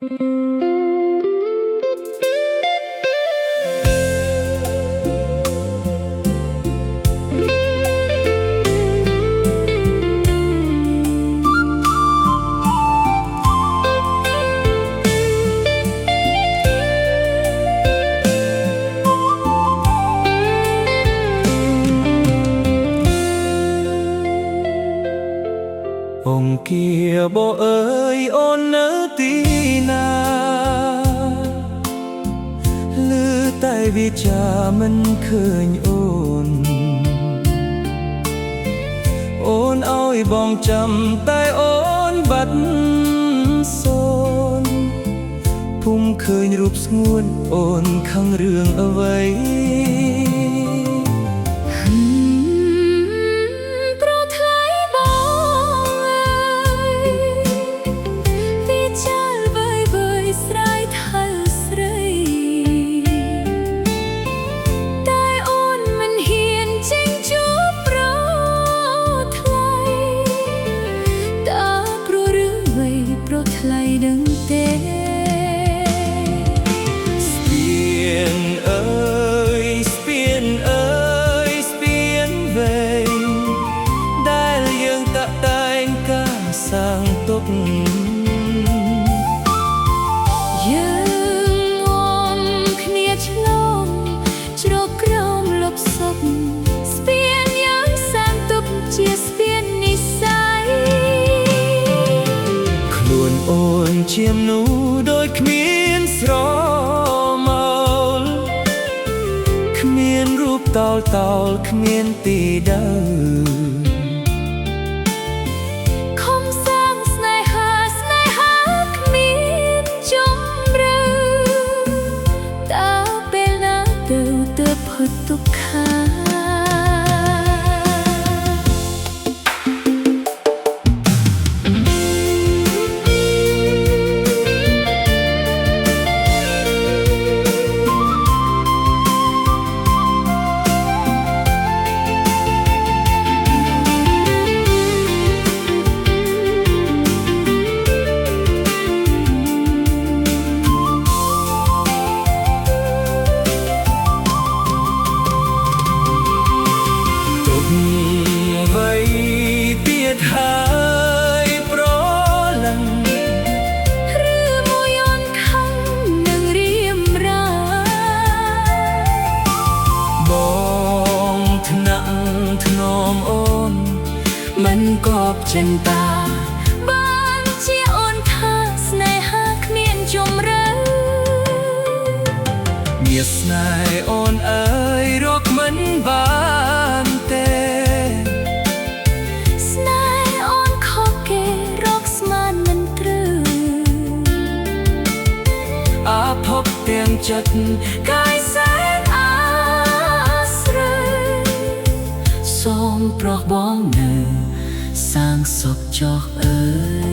ông kia bộ ơi ôn nỡ tí na lư tay vì cha mình khơi ôn ôn ôi bong chầm tay ôn bắt xôn phum khơi rụp nguồn ôn khăng rương ở vậy sang tốt dương ôm khnia chlom chro krom lop sop spien yang sang tốt chia spien ni sai ខ្លួនអូនជាមនុស្សដូចគ្មានស្រមោលគ្មានរូបតោលតោលគ្មានទីដើទុក្ខាហើយប្រឡឹងឬមួយអូនខំនឹងរៀមរាបងថ្នាក់ធ្នមអូនមិនគប់ចិនតាបានជាអូនថាស្នេហាគ្មានជម្រៅមានស្នេហ៍អូនអើយរកមិនបានទេភពទាំងចិត្តកាយសែនអាស្រ័យសូមប្រោះបងនៅសាងសុខចុះអើយ